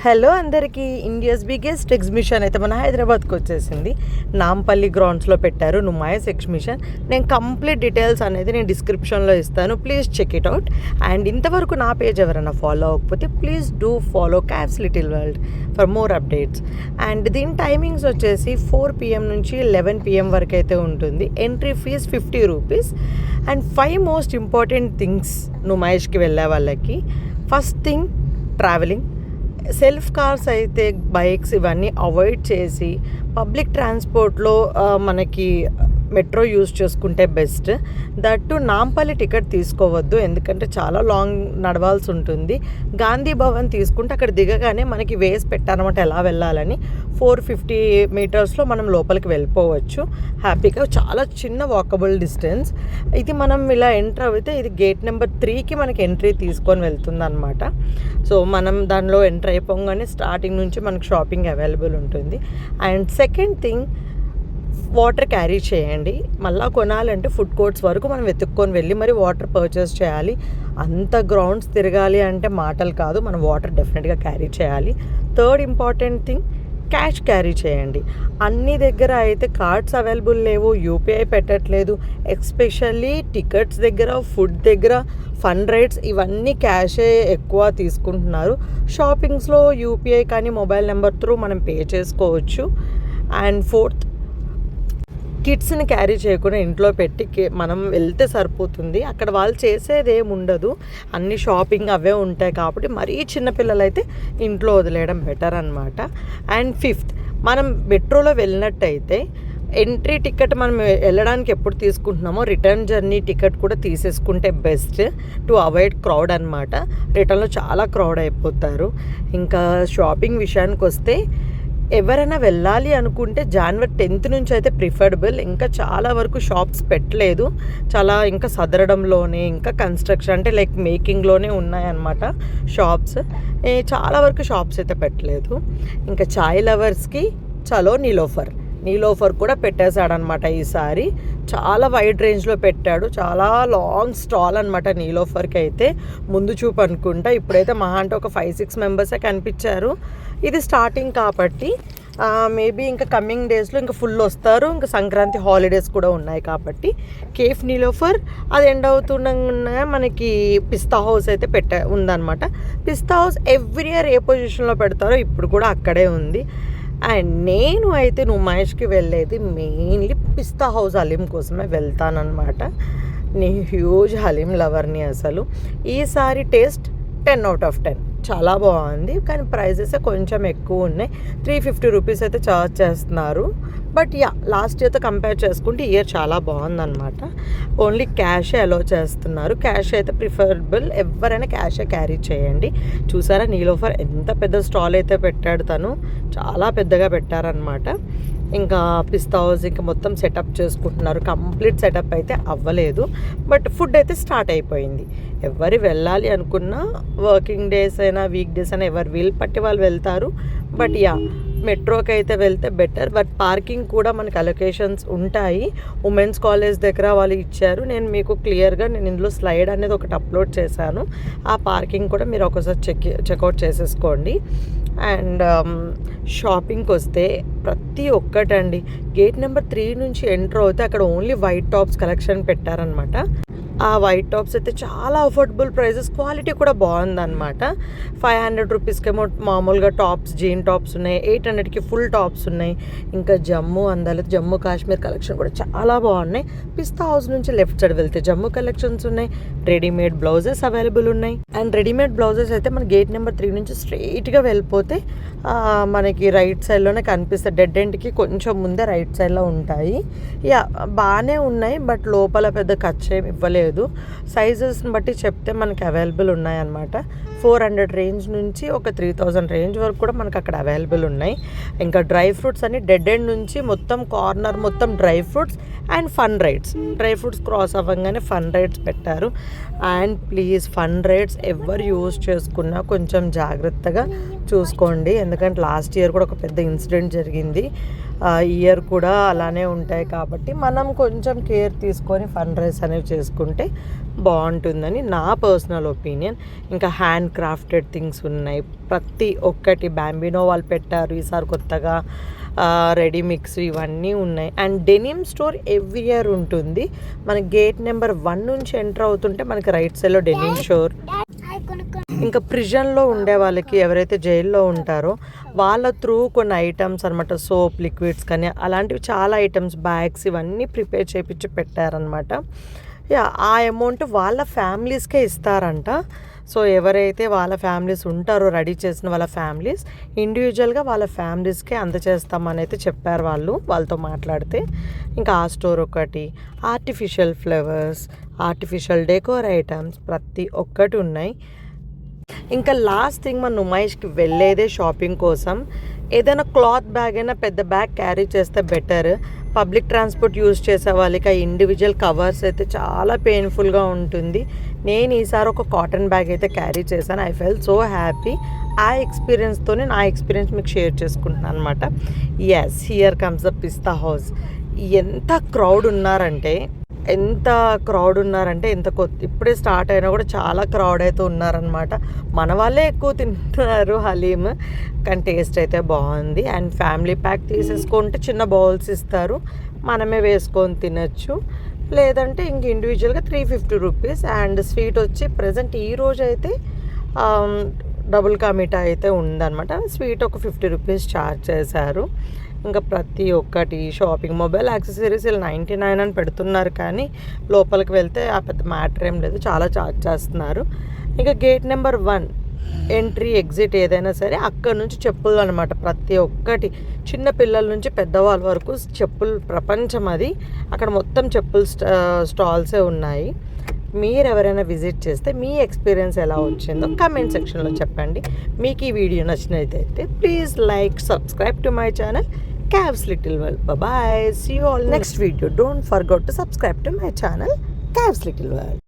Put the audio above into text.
Hello అందరికీ. India's biggest exhibition అయితే మన హైదరాబాద్కి వచ్చేసింది. నాంపల్లి గ్రౌండ్స్లో పెట్టారు నుమాయిస్ ఎగ్జిబిషన్. నేను కంప్లీట్ డీటెయిల్స్ అనేది నేను డిస్క్రిప్షన్లో ఇస్తాను, please check it out. And ఇంతవరకు నా పేజ్ ఎవరైనా ఫాలో అవ్వకపోతే please do follow cabs little world for more updates. And దీని టైమింగ్స్ వచ్చేసి 4 PM నుంచి 11 PM వరకు అయితే ఉంటుంది. Entry fees 50 rupees. And 5 most important things నుమాయిష్కి వెళ్ళే వాళ్ళకి. First thing, travelling. Self cars అయితే బైక్స్ ఇవన్నీ అవాయిడ్ చేసి పబ్లిక్ ట్రాన్స్పోర్ట్లో మనకి మెట్రో యూజ్ చేసుకుంటే బెస్ట్. దట్టు నాంపల్లి టికెట్ తీసుకోవద్దు, ఎందుకంటే చాలా లాంగ్ నడవాల్సి ఉంటుంది. గాంధీ భవన్ తీసుకుంటే అక్కడ దిగగానే మనకి వేసి పెట్టారన్నమాట ఎలా వెళ్ళాలని. 450 మీటర్స్లో మనం లోపలికి వెళ్ళిపోవచ్చు హ్యాపీగా. చాలా చిన్న వాకబుల్ డిస్టెన్స్. ఇది మనం ఇలా ఎంటర్ అయితే ఇది గేట్ నెంబర్ 3కి మనకి ఎంట్రీ తీసుకొని వెళ్తుంది అనమాట. సో మనం దానిలో ఎంటర్ అయిపోగానే స్టార్టింగ్ నుంచి మనకు షాపింగ్ అవైలబుల్ ఉంటుంది. And second thing, water carry చేయండి. మళ్ళీ కొనాలంటే ఫుడ్ కోర్ట్స్ వరకు మనం వెతుక్కొని వెళ్ళి మరి వాటర్ పర్చేస్ చేయాలి. అంత గ్రౌండ్స్ తిరగాలి అంటే మాటలు కాదు, మనం వాటర్ డెఫినెట్గా క్యారీ చేయాలి. Third important thing, cash carry చేయండి. అన్ని దగ్గర అయితే కార్డ్స్ అవైలబుల్ లేవు, యూపీఐ పెట్టట్లేదు. ఎస్పెషల్లీ టికెట్స్ దగ్గర, ఫుడ్ దగ్గర, ఫండ్ రైట్స్ ఇవన్నీ క్యాషే ఎక్కువ తీసుకుంటున్నారు. షాపింగ్స్లో యూపీఐ కానీ మొబైల్ నెంబర్ త్రూ మనం పే చేసుకోవచ్చు. అండ్ ఫోర్త్, కిడ్స్ని క్యారీ చేయకుండా ఇంట్లో పెట్టి మనం వెళ్తే సరిపోతుంది. అక్కడ వాళ్ళు చేసేది ఏమి ఉండదు, అన్ని షాపింగ్ అవే ఉంటాయి కాబట్టి మరీ చిన్నపిల్లలైతే ఇంట్లో వదిలేయడం బెటర్ అనమాట. అండ్ ఫిఫ్త్, మనం మెట్రోలో వెళ్ళినట్టయితే ఎంట్రీ టికెట్ మనం వెళ్ళడానికి ఎప్పుడు తీసుకుంటున్నామో రిటర్న్ జర్నీ టికెట్ కూడా తీసేసుకుంటే బెస్ట్ టు అవాయిడ్ క్రౌడ్ అనమాట. రిటర్న్లో చాలా క్రౌడ్ అయిపోతారు. ఇంకా షాపింగ్ విషయానికి వస్తే ఎవరైనా వెళ్ళాలి అనుకుంటే January 10th నుంచి అయితే ప్రిఫరబుల్. ఇంకా చాలా వరకు షాప్స్ పెట్టలేదు, చాలా ఇంకా సదరడంలోనే, ఇంకా కన్స్ట్రక్షన్ అంటే లైక్ మేకింగ్లోనే ఉన్నాయన్నమాట షాప్స్. చాలా వరకు షాప్స్ అయితే పెట్టలేదు. ఇంకా చాయ్ లవర్స్కి చలో నీలోఫర్ కూడా పెట్టేశాడనమాట ఈసారి. చాలా వైడ్ రేంజ్లో పెట్టాడు, చాలా లాంగ్ స్టాల్ అనమాట నీలోఫర్కి అయితే. ముందు చూపు అనుకుంటా, ఇప్పుడైతే మహా అంటే ఒక 5-6 మెంబర్సే కనిపించారు. ఇది స్టార్టింగ్ కాబట్టి మేబీ ఇంకా కమింగ్ డేస్లో ఇంకా ఫుల్ వస్తారు. ఇంకా సంక్రాంతి హాలిడేస్ కూడా ఉన్నాయి కాబట్టి. కేఫ్ నీలోఫర్ అది ఎండ్ అవుతుండగా మనకి పిస్తా హౌస్ అయితే ఉందన్నమాట. పిస్తా హౌస్ ఎవ్రీ ఇయర్ ఏ పొజిషన్లో పెడతారో ఇప్పుడు కూడా అక్కడే ఉంది. అండ్ నేను అయితే నుమాయిష్కి వెళ్ళేది మెయిన్లీ పిస్తా హౌస్ హలీం కోసమే వెళ్తానన్నమాట. నేను హ్యూజ్ హలీం లవర్ని అసలు. ఈసారి టేస్ట్ 10 out of 10 చాలా బాగుంది, కానీ ప్రైజెస్ కొంచెం ఎక్కువ ఉన్నాయి. 350 రూపీస్ అయితే చార్జ్ చేస్తున్నారు. బట్ లాస్ట్ ఇయర్తో కంపేర్ చేసుకుంటే ఇయర్ చాలా బాగుందన్నమాట. ఓన్లీ క్యాషే అలో చేస్తున్నారు. క్యాష్ అయితే ప్రిఫరబుల్, ఎవరైనా క్యాషే క్యారీ చేయండి. చూసారా నీలోఫర్ ఎంత పెద్ద స్టాల్ అయితే పెట్టాడు తను, చాలా పెద్దగా పెట్టారనమాట. ఇంకా పిస్తా హౌస్ ఇంకా మొత్తం సెటప్ చేసుకుంటున్నారు. కంప్లీట్ సెటప్ అయితే అవ్వలేదు, బట్ ఫుడ్ అయితే స్టార్ట్ అయిపోయింది. ఎవరు వెళ్ళాలి అనుకున్నా వర్కింగ్ డేస్ అయినా వీక్ డేస్ అయినా ఎవరు వీలు పట్టి వాళ్ళు వెళ్తారు. బట్ మెట్రోకి అయితే వెళ్తే బెటర్. బట్ పార్కింగ్ కూడా మనకి అలొకేషన్స్ ఉంటాయి. ఉమెన్స్ కాలేజ్ దగ్గర వాళ్ళు ఇచ్చారు. నేను మీకు క్లియర్గా నేను ఇందులో స్లైడ్ అనేది ఒకటి అప్లోడ్ చేశాను. ఆ పార్కింగ్ కూడా మీరు ఒకసారి చెక్అవుట్ చేసేసుకోండి. అండ్ షాపింగ్కి వస్తే ప్రతి ఒక్కటండి, గేట్ నెంబర్ 3 నుంచి ఎంటర్ అవుతే అక్కడ ఓన్లీ వైట్ టాప్స్ కలెక్షన్ పెట్టారనమాట. ఆ వైట్ టాప్స్ అయితే చాలా అఫోర్డబుల్ ప్రైజెస్, క్వాలిటీ కూడా బాగుందన్నమాట. 500 రూపీస్కేమో మామూలుగా టాప్స్, జీన్ టాప్స్ ఉన్నాయి. 800కి ఫుల్ టాప్స్ ఉన్నాయి. ఇంకా జమ్మూ కాశ్మీర్ కలెక్షన్ కూడా చాలా బాగున్నాయి. పిస్తా హౌస్ నుంచి లెఫ్ట్ సైడ్ వెళ్తే జమ్మూ కలెక్షన్స్ ఉన్నాయి. రెడీమేడ్ బ్లౌజెస్ అవైలబుల్ ఉన్నాయి. అండ్ రెడీమేడ్ బ్లౌజెస్ అయితే మన గేట్ నెంబర్ 3 నుంచి స్ట్రైట్గా వెళ్ళిపోతే మనకి రైట్ సైడ్లోనే కనిపిస్తాయి. డెడ్ ఎండ్కి కొంచెం ముందే రైట్ సైడ్లో ఉంటాయి. బాగానే ఉన్నాయి, బట్ లోపల పెద్ద ఖర్చు ఏమి ఇవ్వలేదు. సైజెస్ని బట్టి చెప్తే మనకి అవైలబుల్ ఉన్నాయన్నమాట. 400 రేంజ్ నుంచి ఒక 3000 రేంజ్ వరకు కూడా మనకు అక్కడ అవైలబుల్ ఉన్నాయి. ఇంకా డ్రై ఫ్రూట్స్ అని డెడ్ ఎండ్ నుంచి మొత్తం కార్నర్ మొత్తం dry fruits and fun rides. Dry fruits cross అవ్వగానే ఫన్ రైడ్స్ పెట్టారు. అండ్ ప్లీజ్ ఫన్ రైడ్స్ ఎవరు యూజ్ చేసుకున్నా కొంచెం జాగ్రత్తగా చూసుకోండి, ఎందుకంటే లాస్ట్ ఇయర్ కూడా ఒక పెద్ద ఇన్సిడెంట్ జరిగింది. ఇయర్ కూడా అలానే ఉంటాయి కాబట్టి మనం కొంచెం కేర్ తీసుకొని ఫండ్ రైజ్ అనేవి చేసుకుంటే బాగుంటుందని నా పర్సనల్ ఒపీనియన్. ఇంకా హ్యాండ్ క్రాఫ్టెడ్ థింగ్స్ ఉన్నాయి, ప్రతి ఒక్కటి. బ్యాంబినో వాళ్ళు పెట్టారు ఈసారి కొత్తగా, రెడీ మిక్స్ ఇవన్నీ ఉన్నాయి. And denim store every year ఉంటుంది. మన గేట్ నెంబర్ 1 నుంచి ఎంటర్ అవుతుంటే మనకి రైట్ సైడ్లో డెనిమ్ స్టోర్. ఇంకా ప్రిజన్లో ఉండే వాళ్ళకి, ఎవరైతే జైల్లో ఉంటారో వాళ్ళ త్రూ కొన్ని ఐటమ్స్ అనమాట, సోప్, లిక్విడ్స్ కానీ అలాంటివి చాలా ఐటమ్స్, బ్యాగ్స్ ఇవన్నీ ప్రిపేర్ చేయించి పెట్టారనమాట. ఆ అమౌంట్ వాళ్ళ ఫ్యామిలీస్కే ఇస్తారంట. సో ఎవరైతే వాళ్ళ ఫ్యామిలీస్ ఉంటారో, రెడీ చేసిన వాళ్ళ ఫ్యామిలీస్ ఇండివిజువల్గా వాళ్ళ ఫ్యామిలీస్కే అందజేస్తామని అయితే చెప్పారు వాళ్ళతో మాట్లాడితే. ఇంకా ఆ స్టోర్ ఒకటి, artificial flowers, artificial decor items ప్రతి ఒక్కటి ఉన్నాయి. ఇంకా లాస్ట్ థింగ్ మన నుమాయిష్కి వెళ్ళేదే షాపింగ్ కోసం. ఏదైనా క్లాత్ బ్యాగ్ అయినా పెద్ద బ్యాగ్ క్యారీ చేస్తే బెటర్. పబ్లిక్ ట్రాన్స్పోర్ట్ యూజ్ చేసే వాళ్ళకి ఆ ఇండివిజువల్ కవర్స్ అయితే చాలా పెయిన్ఫుల్గా ఉంటుంది. నేను ఈసారి ఒక కాటన్ బ్యాగ్ అయితే క్యారీ చేశాను. I feel so happy. ఆ ఎక్స్పీరియన్స్తోనే నా ఎక్స్పీరియన్స్ మీకు షేర్ చేసుకుంటున్నాను అనమాట. Yes, here comes the Pista House. ఎంత క్రౌడ్ ఉన్నారంటే ఇప్పుడే స్టార్ట్ అయినా కూడా చాలా క్రౌడ్ అయితే ఉన్నారనమాట. మన వాళ్ళే ఎక్కువ తింటున్నారు హలీమ్, కానీ టేస్ట్ అయితే బాగుంది. అండ్ ఫ్యామిలీ ప్యాక్ తీసేసుకుంటే చిన్న బౌల్స్ ఇస్తారు, మనమే వేసుకొని తినచ్చు. లేదంటే ఇంక ఇండివిజువల్గా 350 రూపీస్. అండ్ స్వీట్ వచ్చి ప్రజెంట్ ఈరోజు అయితే డబుల్ కా మిఠా అయితే ఉందన్నమాట. స్వీట్ ఒక 50 రూపీస్ ఛార్జ్ చేశారు. ఇంకా ప్రతి ఒక్కటి షాపింగ్, మొబైల్ యాక్సెసరీస్ ఇలా 99 అని పెడుతున్నారు, కానీ లోపలికి వెళ్తే ఆ పెద్ద మ్యాటర్ ఏం లేదు, చాలా ఛార్జ్ చేస్తున్నారు. ఇంకా గేట్ నెంబర్ 1 ఎంట్రీ ఎగ్జిట్ ఏదైనా సరే అక్కడ నుంచి చెప్పులు అనమాట. ప్రతి ఒక్కటి, చిన్న పిల్లల నుంచి పెద్దవాళ్ళ వరకు చెప్పులు ప్రపంచం అది. అక్కడ మొత్తం చెప్పులు స్టాల్సే ఉన్నాయి. మీరు ఎవరైనా విజిట్ చేస్తే మీ ఎక్స్పీరియన్స్ ఎలా వచ్చిందో కమెంట్ సెక్షన్లో చెప్పండి. మీకు ఈ వీడియో నచ్చినట్లయితే please like, subscribe to my channel Cavs Little World. Bye bye. See you all next video. Don't forget to subscribe to my channel Cavs Little World.